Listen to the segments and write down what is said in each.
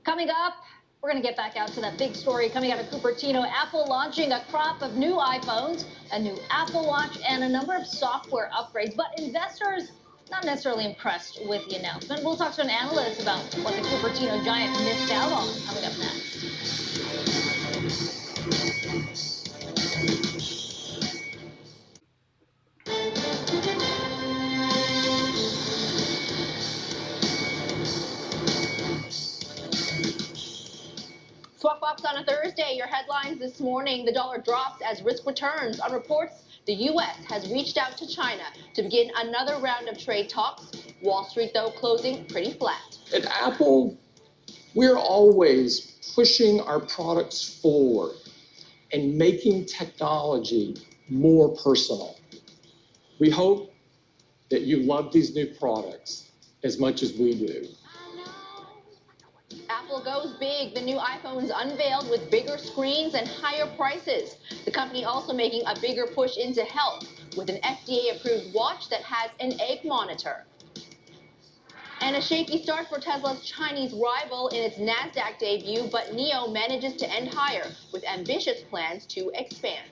Coming up, we're going to get back out to that big story coming out of Cupertino. Apple launching a crop of new iPhones, a new Apple Watch, and a number of software upgrades. But investors not necessarily impressed with the announcement. We'll talk to an analyst about what the Cupertino giant missed out on coming up next. Squawk Box on a Thursday. Your headlines this morning: the dollar drops as risk returns on reports the U.S. has reached out to China to begin another round of trade talks. Wall Street, though, closing pretty flat. At Apple, we're always pushing our products forward and making technology more personal. We hope that you love these new products as much as we do. Apple goes big. The new iPhones unveiled with bigger screens and higher prices. The company also making a bigger push into health with an FDA-approved watch that has an egg monitor. And a shaky start for Tesla's Chinese rival in its NASDAQ debut, but NIO manages to end higher with ambitious plans to expand.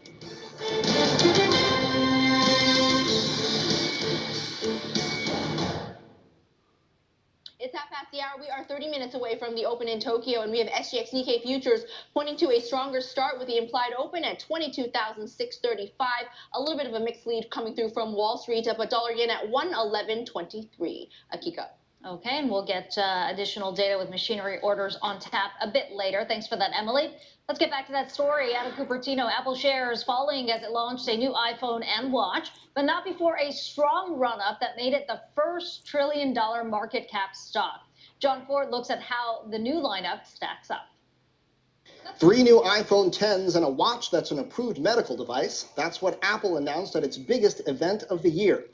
It's half past the hour. We are 30 minutes away from the open in Tokyo, and we have SGX Nikkei futures pointing to a stronger start with the implied open at 22,635. A little bit of a mixed lead coming through from Wall Street, but dollar yen at 111.23. Akiko. Okay, and we'll get additional data with machinery orders on tap a bit later. Thanks for that, Emily. Let's get back to that story out of Cupertino. Apple shares falling as it launched a new iPhone and watch, but not before a strong run-up that made it the first trillion-dollar market cap stock. John Ford looks at how the new lineup stacks up. 3 new iPhone 10s and a watch that's an approved medical device. That's what Apple announced at its biggest event of the year.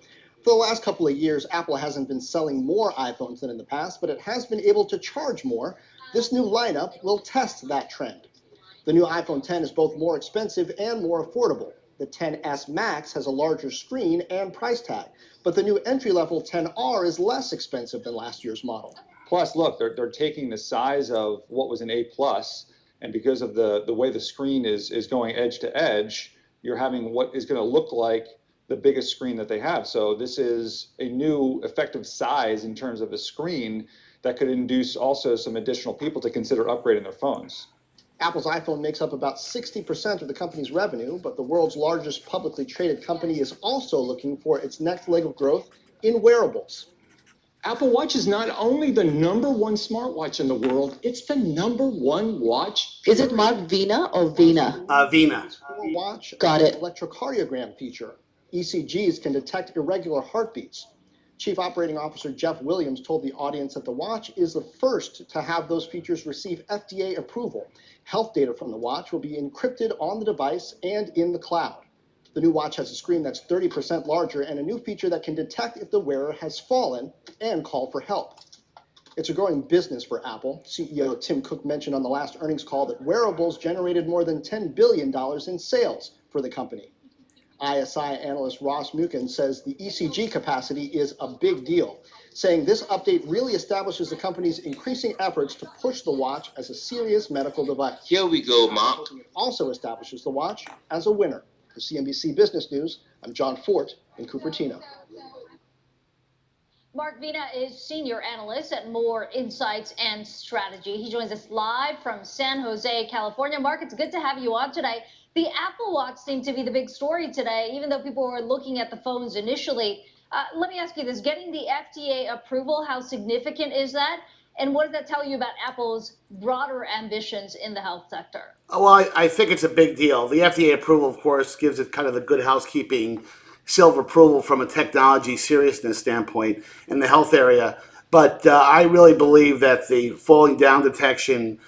For the last couple of years, Apple hasn't been selling more iPhones than in the past, but it has been able to charge more. This new lineup will test that trend. The new iPhone 10 is both more expensive and more affordable. The XS Max has a larger screen and price tag, but the new entry-level XR is less expensive than last year's model. Plus, look, they're taking the size of what was an A+, and because of the way the screen is going edge to edge, you're having what is going to look like the biggest screen that they have. So this is a new effective size in terms of the screen that could induce also some additional people to consider upgrading their phones. Apple's iPhone makes up about 60% of the company's revenue, but the world's largest publicly traded company is also looking for its next leg of growth in wearables. Apple Watch is not only the #1 smartwatch in the world, it's the #1 watch. Is it marked Vena or Vena? Vena. Watch Got it. Electrocardiogram feature. ECGs can detect irregular heartbeats. Chief Operating Officer Jeff Williams told the audience that the watch is the first to have those features receive FDA approval. Health data from the watch will be encrypted on the device and in the cloud. The new watch has a screen that's 30% larger and a new feature that can detect if the wearer has fallen and call for help. It's a growing business for Apple. CEO Tim Cook mentioned on the last earnings call that wearables generated more than $10 billion in sales for the company. ISI analyst Ross Mukin says the ECG capacity is a big deal, saying this update really establishes the company's increasing efforts to push the watch as a serious medical device. Here we go, Mark. It also establishes the watch as a winner. For CNBC Business News, I'm John Fort in Cupertino. Mark Vena is senior analyst at More Insights and Strategy. He joins us live from San Jose, California. Mark, it's good to have you on today. The Apple Watch seemed to be the big story today, even though people were looking at the phones initially. Let me ask you this. Getting the FDA approval, how significant is that? And what does that tell you about Apple's broader ambitions in the health sector? Well, I think it's a big deal. The FDA approval, of course, gives it kind of the good housekeeping seal of approval from a technology seriousness standpoint in the health area. But I really believe that the falling down detection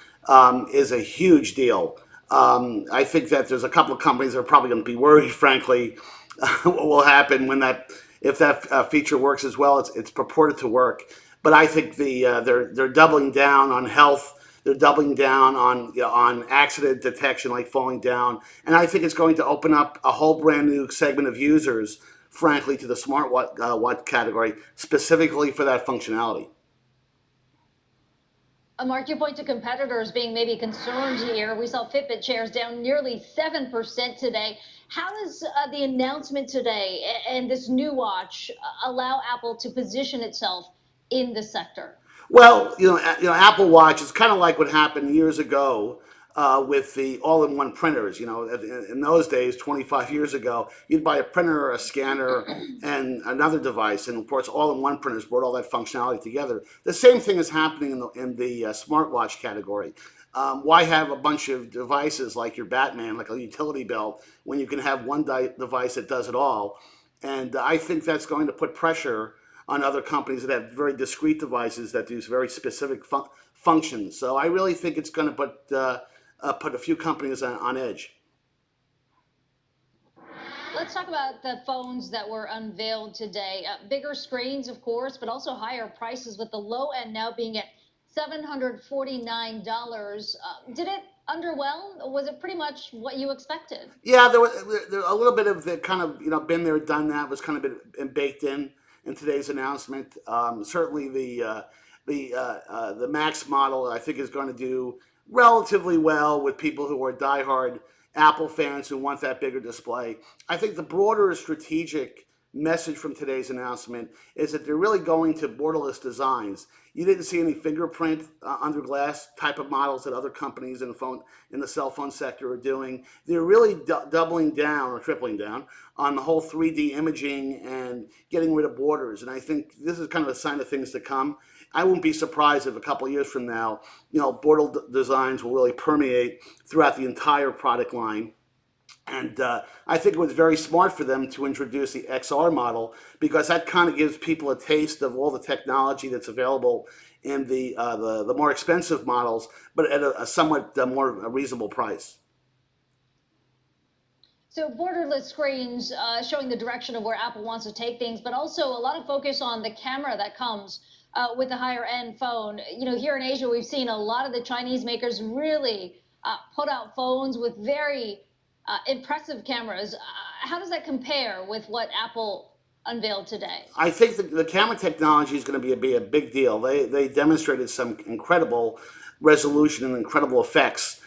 is a huge deal. I think that there's a couple of companies that are probably going to be worried, frankly, what will happen when if that feature works as well. It's purported to work, but I think they're doubling down on health. They're doubling down on accident detection, like falling down, and I think it's going to open up a whole brand new segment of users, frankly, to the smartwatch category, specifically for that functionality. Mark, you point to competitors being maybe concerned here. We saw Fitbit shares down nearly 7% today. How does the announcement today and this new watch allow Apple to position itself in the sector? Well, Apple Watch is kind of like what happened years ago with the all-in-one printers. In those days, 25 years ago, you'd buy a printer, a scanner, and another device, and of course, all-in-one printers brought all that functionality together. The same thing is happening in the smartwatch category. Why have a bunch of devices like your Batman, like a utility belt, when you can have one device that does it all? And I think that's going to put pressure on other companies that have very discrete devices that do very specific functions. So I really think it's going to put a few companies on edge. Let's talk about the phones that were unveiled today. Bigger screens, of course, but also higher prices, with the low end now being at $749. Did it underwhelm? Or was it pretty much what you expected? Yeah, there a little bit of the kind of been there, done that was kind of been baked in today's announcement. Certainly the Max model I think is going to do relatively well with people who are diehard Apple fans who want that bigger display. I think the broader strategic message from today's announcement is that they're really going to borderless designs. You didn't see any fingerprint under glass type of models that other companies in the cell phone sector are doing. They're really doubling down or tripling down on the whole 3D imaging and getting rid of borders. And I think this is kind of a sign of things to come. I wouldn't be surprised if a couple of years from now, border designs will really permeate throughout the entire product line. And I think it was very smart for them to introduce the XR model, because that kind of gives people a taste of all the technology that's available in the more expensive models, but at a somewhat more reasonable price. So borderless screens showing the direction of where Apple wants to take things, but also a lot of focus on the camera that comes with the higher end phone. Here in Asia, we've seen a lot of the Chinese makers really put out phones with very impressive cameras. How does that compare with what Apple unveiled today? I think the camera technology is going to be a big deal. They demonstrated some incredible resolution and incredible effects.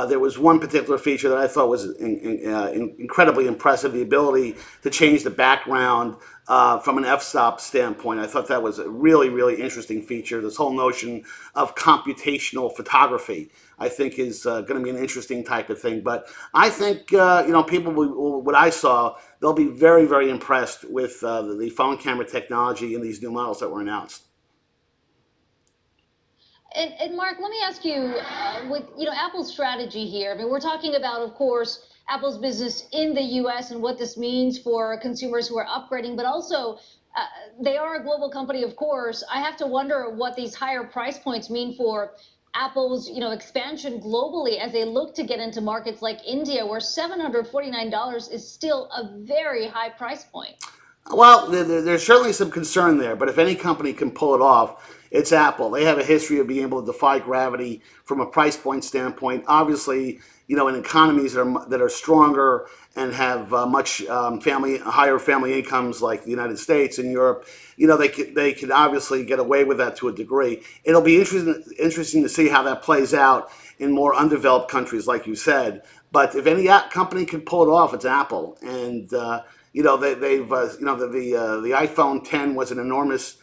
There was one particular feature that I thought was incredibly impressive, the ability to change the background from an f-stop standpoint. I thought that was a really, really interesting feature. This whole notion of computational photography, I think, is going to be an interesting type of thing. But I think, people, what I saw, they'll be very, very impressed with the phone camera technology in these new models that were announced. And Mark, let me ask you, with Apple's strategy here. I mean, we're talking about, of course, Apple's business in the U.S. and what this means for consumers who are upgrading, but also they are a global company, of course. I have to wonder what these higher price points mean for Apple's, expansion globally as they look to get into markets like India, where $749 is still a very high price point. Well, there's certainly some concern there, but if any company can pull it off, it's Apple. They have a history of being able to defy gravity from a price point standpoint. Obviously, in economies that are stronger and have much higher family incomes like the United States and Europe, they can obviously get away with that to a degree. It'll be interesting to see how that plays out in more undeveloped countries, like you said. But if any company can pull it off, it's Apple. And the iPhone 10 was an enormous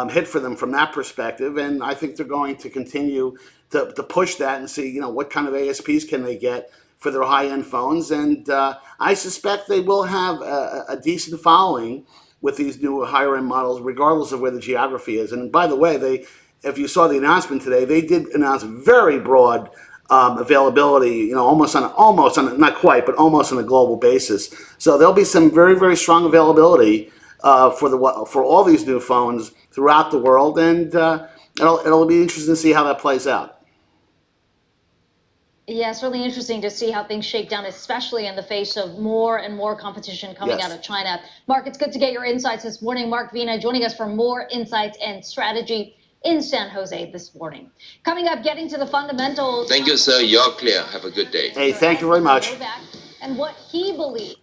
hit for them from that perspective, and I think they're going to continue to push that and see what kind of ASPs can they get for their high-end phones. And I suspect they will have a decent following with these new higher-end models, regardless of where the geography is. And by the way, if you saw the announcement today, they did announce very broad availability, almost on not quite, but almost on a global basis. So there'll be some very, very strong availability for all these new phones throughout the world, and it'll be interesting to see how that plays out. Yeah, it's really interesting to see how things shake down, especially in the face of more and more competition coming out of China. Mark, it's good to get your insights this morning. Mark Vena joining us for more insights and strategy in San Jose this morning. Coming up, getting to the fundamentals. Thank you, sir. You're clear. Have a good day. Hey, thank you very much. And what he believes.